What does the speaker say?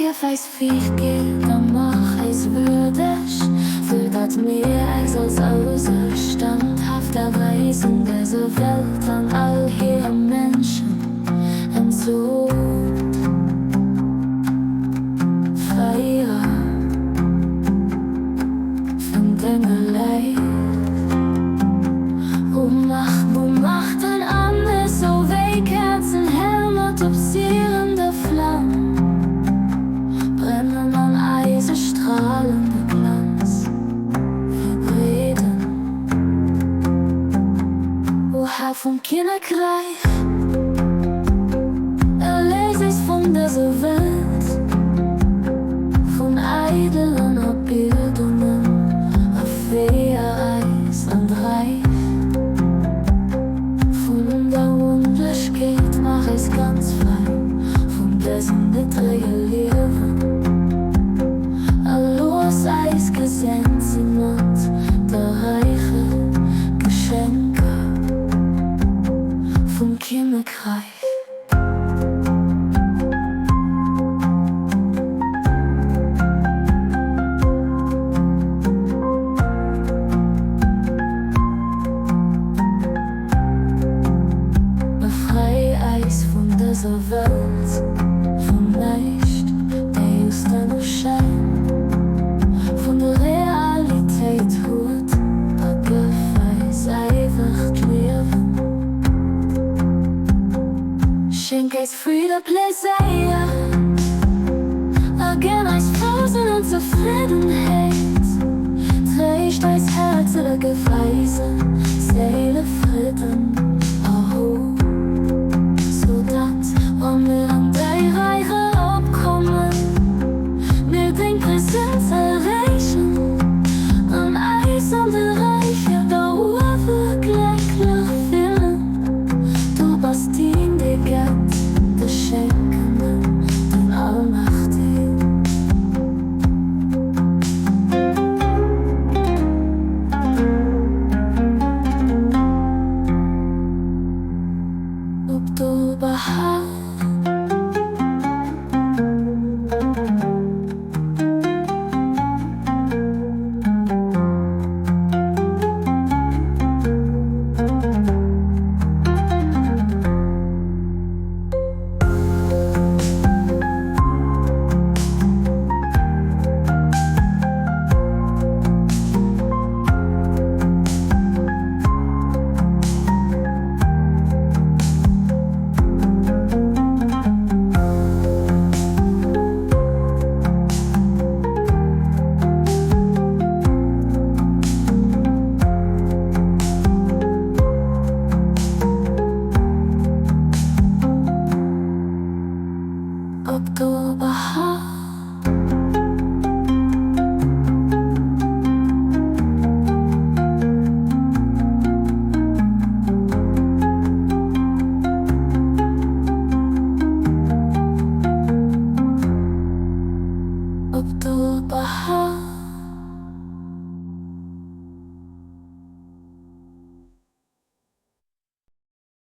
ich weiß, wie ich geht, dann mach ich's würdig. Für das mir als außer standhafterweise in dieser Welt an all hier Menschen entzog. Feier von Dingelei. Wo macht ein anderes so weg, Herzen hell mit obsierende Flammen, brennen an eisenstrahlende Glanz. Wir reden, woher vom Kinderkreis, erlese ich's von dieser Welt, von eidelen Abbildungen, auf Eis und Reich. Mach ich's ganz frei von dessen niedrigen Leben. Alles Eis gesenkt sie mit der reiche Geschenke vom Kinderkreis. Dieser Welt vom Licht, der just noch scheint, von der Realität hut, Gefäß einfach leben. Schenk eis Friede, Pleasure, again eis Frozen und Zufriedenheit, trägt eis Herz oder Gefäße, Seele Frieden. Und wir an der Reiche abkommen, wir den Präsenz erreichen, an Eis und der Reiche da wirklich fühlen. Du bist die Gott, der Schenkende, den Allmächtigen. Ob du überhaupt Ob du überhaupt